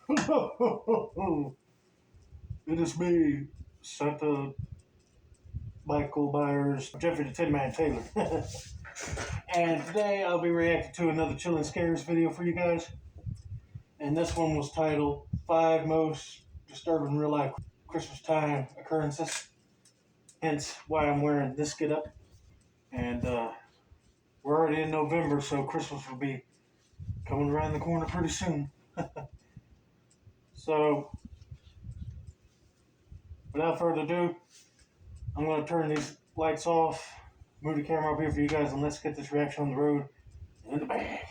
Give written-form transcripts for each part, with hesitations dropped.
It is me, Santa Michael Myers, Jeffrey the Tin Man Taylor. And today I'll be reacting to another Chillin' Scares video for you guys. And this one was titled 5 Most Disturbing Real Life Christmas Time Occurrences. Hence why I'm wearing this get up. And we're already in November, so Christmas will be coming around the corner pretty soon. So, without further ado, I'm going to turn these lights off, move the camera up here for you guys, and let's get this reaction on the road and in the bag.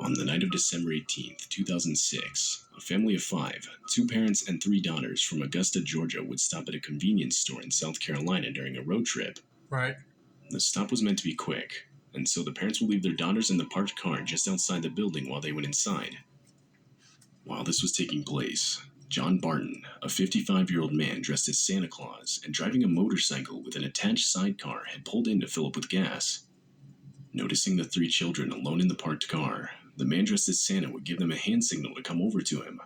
On the night of December 18th, 2006, a family of 5, 2 parents and 3 daughters from Augusta, Georgia would stop at a convenience store in South Carolina during a road trip. Right. The stop was meant to be quick, and so the parents would leave their daughters in the parked car just outside the building while they went inside. While this was taking place, John Barton, a 55-year-old man dressed as Santa Claus and driving a motorcycle with an attached sidecar, had pulled in to fill up with gas. Noticing the 3 children alone in the parked car, the man dressed as Santa would give them a hand signal to come over to him.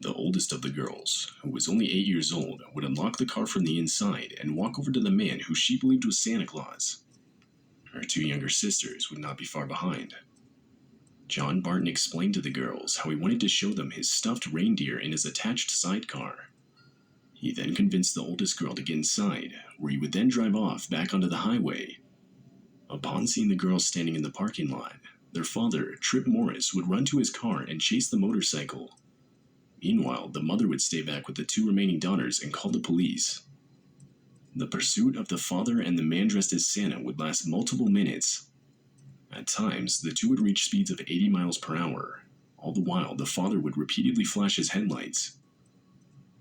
The oldest of the girls, who was only 8 years old, would unlock the car from the inside and walk over to the man who she believed was Santa Claus. Her 2 younger sisters would not be far behind. John Barton explained to the girls how he wanted to show them his stuffed reindeer in his attached sidecar. He then convinced the oldest girl to get inside, where he would then drive off back onto the highway. Upon seeing the girls standing in the parking lot, their father, Trip Morris, would run to his car and chase the motorcycle. Meanwhile, the mother would stay back with the 2 remaining daughters and call the police. The pursuit of the father and the man dressed as Santa would last multiple minutes. At times, the 2 would reach speeds of 80 miles per hour. All the while, the father would repeatedly flash his headlights.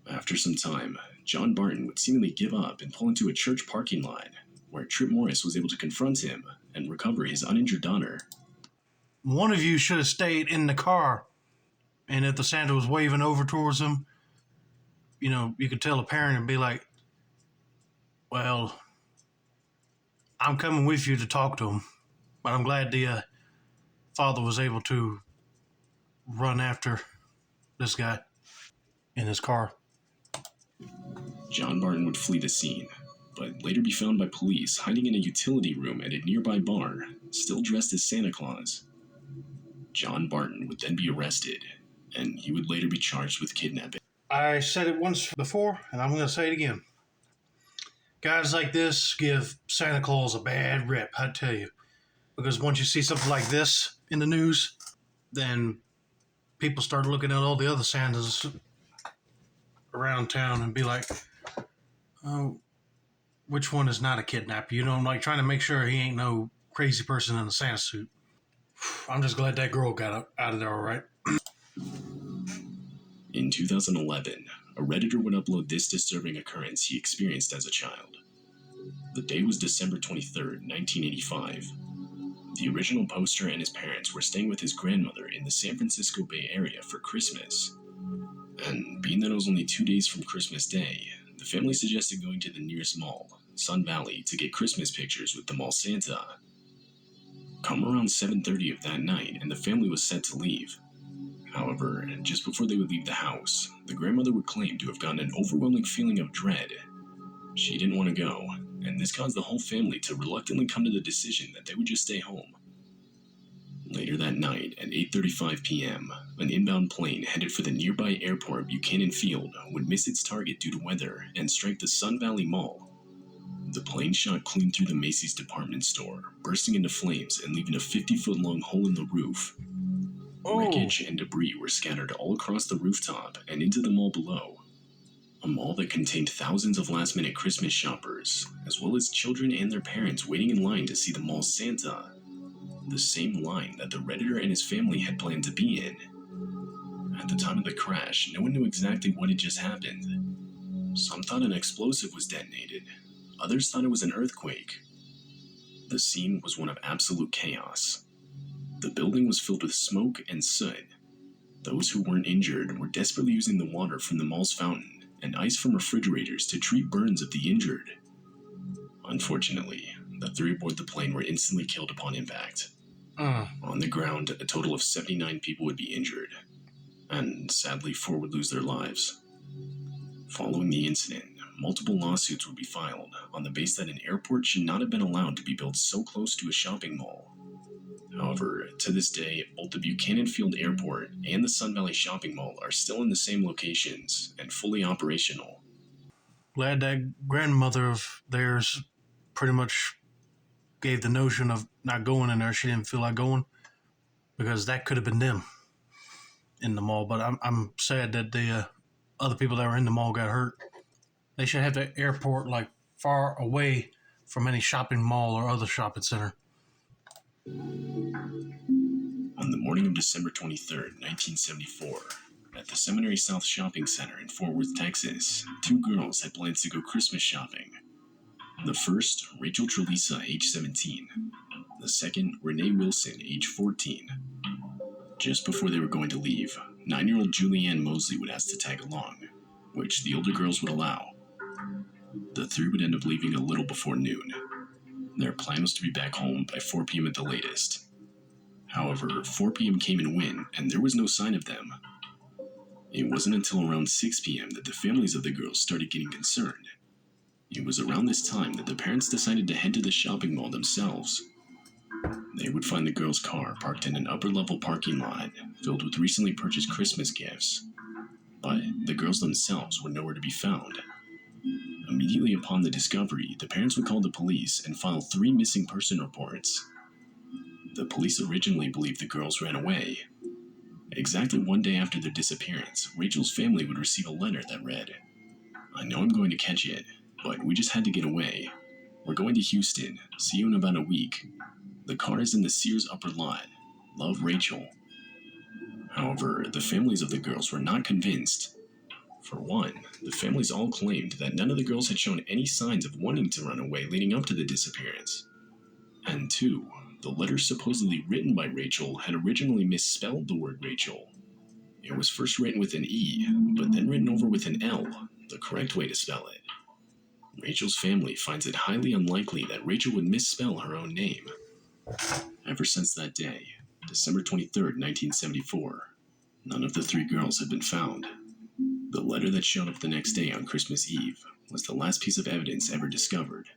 After some time, John Barton would seemingly give up and pull into a church parking lot, where Trip Morris was able to confront him and recover his uninjured daughter. One of you should have stayed in the car, and if the Santa was waving over towards him, you could tell a parent and be like, well, I'm coming with you to talk to him, but I'm glad the father was able to run after this guy in his car. John Barton would flee the scene, but later be found by police hiding in a utility room at a nearby bar, still dressed as Santa Claus. John Barton would then be arrested, and he would later be charged with kidnapping. I said it once before, and I'm going to say it again. Guys like this give Santa Claus a bad rep, I tell you. Because once you see something like this in the news, then people start looking at all the other Santas around town and be like, oh, which one is not a kidnapper? Like trying to make sure he ain't no crazy person in a Santa suit. I'm just glad that girl got out of there all right. In 2011, a Redditor would upload this disturbing occurrence he experienced as a child. The day was December 23rd, 1985. The original poster and his parents were staying with his grandmother in the San Francisco Bay Area for Christmas. And being that it was only 2 days from Christmas Day, the family suggested going to the nearest mall, Sun Valley, to get Christmas pictures with the mall Santa. Come around 7:30 of that night, and the family was set to leave. However, just before they would leave the house, the grandmother would claim to have gotten an overwhelming feeling of dread. She didn't want to go, and this caused the whole family to reluctantly come to the decision that they would just stay home. Later that night, at 8:35 p.m., an inbound plane headed for the nearby airport Buchanan Field would miss its target due to weather and strike the Sun Valley Mall. The plane shot clean through the Macy's department store, bursting into flames and leaving a 50-foot-long hole in the roof. Wreckage and debris were scattered all across the rooftop and into the mall below. A mall that contained thousands of last-minute Christmas shoppers, as well as children and their parents waiting in line to see the mall's Santa. The same line that the Redditor and his family had planned to be in. At the time of the crash, no one knew exactly what had just happened. Some thought an explosive was detonated. Others thought it was an earthquake. The scene was one of absolute chaos. The building was filled with smoke and soot. Those who weren't injured were desperately using the water from the mall's fountain and ice from refrigerators to treat burns of the injured. Unfortunately, the three aboard the plane were instantly killed upon impact. Mm. On the ground, a total of 79 people would be injured, and sadly, 4 would lose their lives. Following the incident, multiple lawsuits would be filed on the basis that an airport should not have been allowed to be built so close to a shopping mall. However, to this day, both the Buchanan Field Airport and the Sun Valley Shopping Mall are still in the same locations and fully operational. Glad that grandmother of theirs pretty much gave the notion of not going in there. She didn't feel like going because that could have been them in the mall. But I'm sad that the other people that were in the mall got hurt. They should have the airport like far away from any shopping mall or other shopping center. On the morning of December 23rd, 1974, at the Seminary South Shopping Center in Fort Worth, Texas, 2 girls had plans to go Christmas shopping. The first, Rachel Trelisa, age 17. The second, Renee Wilson, age 14. Just before they were going to leave, 9-year-old Julianne Mosley would ask to tag along, which the older girls would allow. The 3 would end up leaving a little before noon. Their plan was to be back home by 4 p.m. at the latest. However, 4 p.m. came and went, and there was no sign of them. It wasn't until around 6 p.m. that the families of the girls started getting concerned. It was around this time that the parents decided to head to the shopping mall themselves. They would find the girls' car parked in an upper-level parking lot filled with recently purchased Christmas gifts. But the girls themselves were nowhere to be found. Immediately upon the discovery, the parents would call the police and file 3 missing person reports. The police originally believed the girls ran away. Exactly 1 day after their disappearance, Rachel's family would receive a letter that read, "I know I'm going to catch it, but we just had to get away. We're going to Houston. See you in about a week. The car is in the Sears upper lot. Love, Rachel." However, the families of the girls were not convinced. For one, the families all claimed that none of the girls had shown any signs of wanting to run away leading up to the disappearance. And 2, the letter supposedly written by Rachel had originally misspelled the word Rachel. It was first written with an E, but then written over with an L, the correct way to spell it. Rachel's family finds it highly unlikely that Rachel would misspell her own name. Ever since that day, December 23rd, 1974, none of the 3 girls had been found. The letter that showed up the next day on Christmas Eve was the last piece of evidence ever discovered.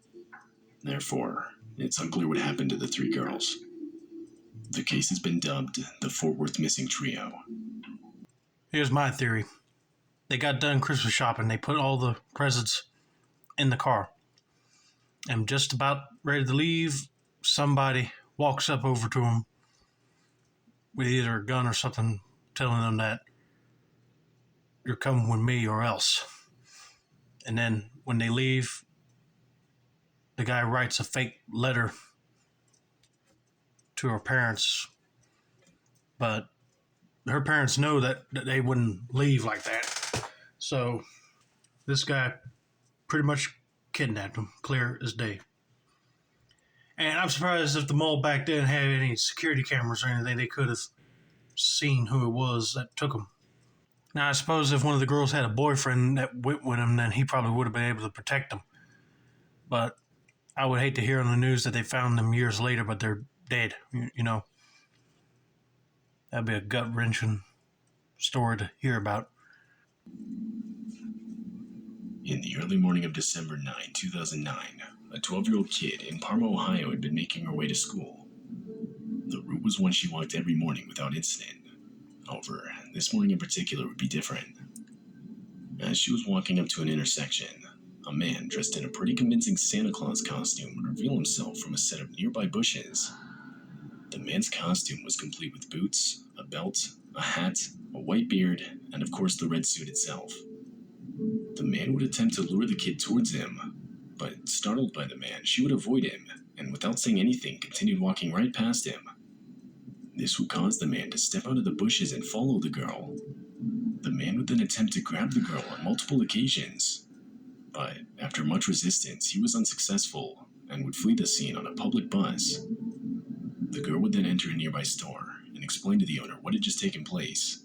Therefore, it's unclear what happened to the 3 girls. The case has been dubbed the Fort Worth Missing Trio. Here's my theory. They got done Christmas shopping. They put all the presents in the car. And just about ready to leave, somebody walks up over to them with either a gun or something, telling them that you're coming with me or else. And then when they leave, the guy writes a fake letter to her parents, but her parents know that they wouldn't leave like that. So this guy pretty much kidnapped them, clear as day. And I'm surprised if the mall back then had any security cameras or anything, they could have seen who it was that took them. Now, I suppose if one of the girls had a boyfriend that went with him, then he probably would have been able to protect them. But I would hate to hear on the news that they found them years later, but they're dead, you know. That'd be a gut-wrenching story to hear about. In the early morning of December 9, 2009, a 12-year-old kid in Parma, Ohio had been making her way to school. The route was one she walked every morning without incident. However, this morning in particular would be different. As she was walking up to an intersection, a man dressed in a pretty convincing Santa Claus costume would reveal himself from a set of nearby bushes. The man's costume was complete with boots, a belt, a hat, a white beard, and of course the red suit itself. The man would attempt to lure the kid towards him, but startled by the man, she would avoid him, and without saying anything, continued walking right past him. This would cause the man to step out of the bushes and follow the girl. The man would then attempt to grab the girl on multiple occasions, but after much resistance, he was unsuccessful and would flee the scene on a public bus. The girl would then enter a nearby store and explain to the owner what had just taken place.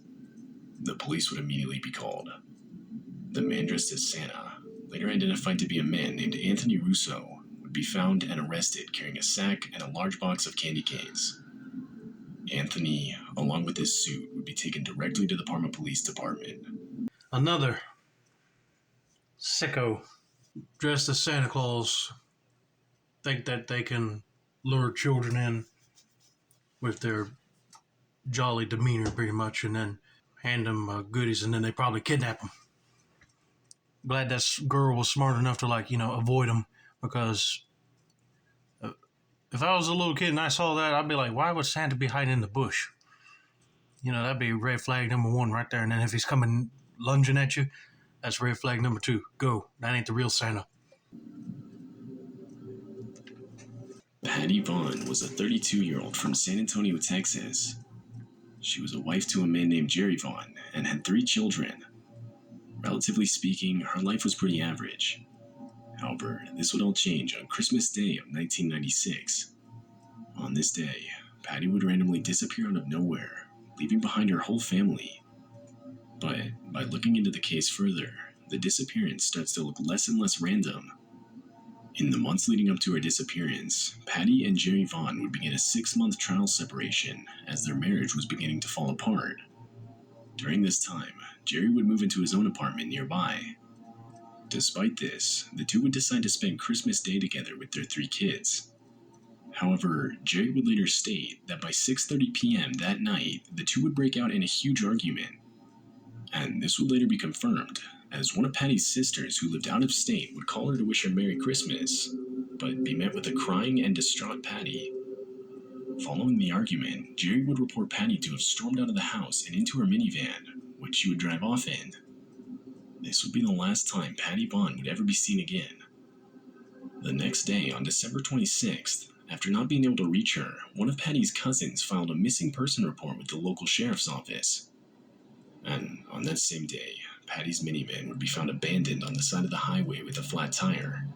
The police would immediately be called. The man dressed as Santa, later identified to be a man named Anthony Russo, would would be found and arrested carrying a sack and a large box of candy canes. Anthony, along with his suit, would be taken directly to the Parma Police Department. Another sicko dressed as Santa Claus think that they can lure children in with their jolly demeanor, pretty much, and then hand them goodies, and then they probably kidnap them. Glad that girl was smart enough to, avoid them, because if I was a little kid and I saw that, I'd be like, why would Santa be hiding in the bush? That'd be red flag number one right there. And then if he's coming lunging at you, that's red flag number two. Go. That ain't the real Santa. Patty Vaughn was a 32-year-old from San Antonio, Texas. She was a wife to a man named Jerry Vaughn and had 3 children. Relatively speaking, her life was pretty average. However, this would all change on Christmas Day of 1996. On this day, Patty would randomly disappear out of nowhere, leaving behind her whole family. But by looking into the case further, the disappearance starts to look less and less random. In the months leading up to her disappearance, Patty and Jerry Vaughn would begin a 6-month trial separation as their marriage was beginning to fall apart. During this time, Jerry would move into his own apartment nearby. Despite this, the two would decide to spend Christmas Day together with their 3 kids. However, Jerry would later state that by 6:30 p.m. that night, the two would break out in a huge argument. And this would later be confirmed, as one of Patty's sisters who lived out of state would call her to wish her Merry Christmas, but be met with a crying and distraught Patty. Following the argument, Jerry would report Patty to have stormed out of the house and into her minivan, which she would drive off in. This would be the last time Patty Vaughn would ever be seen again. The next day, on December 26th, after not being able to reach her, one of Patty's cousins filed a missing person report with the local sheriff's office. And on that same day, Patty's minivan would be found abandoned on the side of the highway with a flat tire.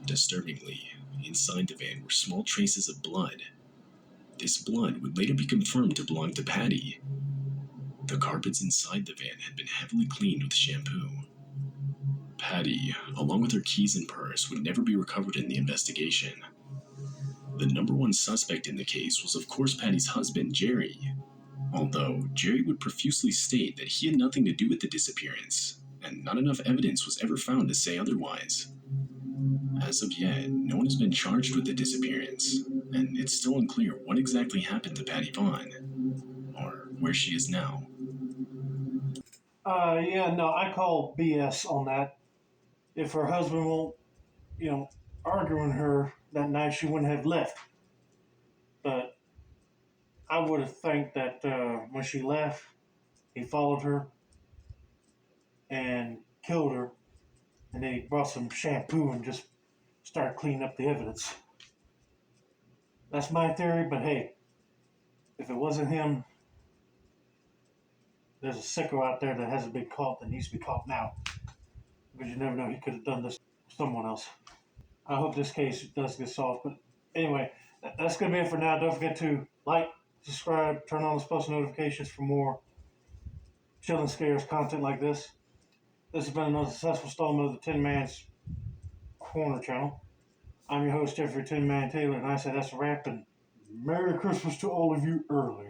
Disturbingly, inside the van were small traces of blood. This blood would later be confirmed to belong to Patty. The carpets inside the van had been heavily cleaned with shampoo. Patty, along with her keys and purse, would never be recovered in the investigation. The number one suspect in the case was of course Patty's husband, Jerry. Although Jerry would profusely state that he had nothing to do with the disappearance, and not enough evidence was ever found to say otherwise. As of yet, no one has been charged with the disappearance, and it's still unclear what exactly happened to Patty Vaughn, or where she is now. I call BS on that. If her husband won't, argue with her that night, she wouldn't have left. But I would have think that when she left, he followed her and killed her, and then he brought some shampoo and just started cleaning up the evidence. That's my theory, but hey, if it wasn't him, there's a sicko out there that hasn't been caught that needs to be caught now. Because you never know, he could have done this to someone else. I hope this case does get solved. But anyway, that's going to be it for now. Don't forget to like, subscribe, turn on those post notifications for more Chilling Scares content like this. This has been another successful installment of the Tin Man's Corner channel. I'm your host, Jeffrey Tin Man Taylor, and I say that's a wrap, and Merry Christmas to all of you early.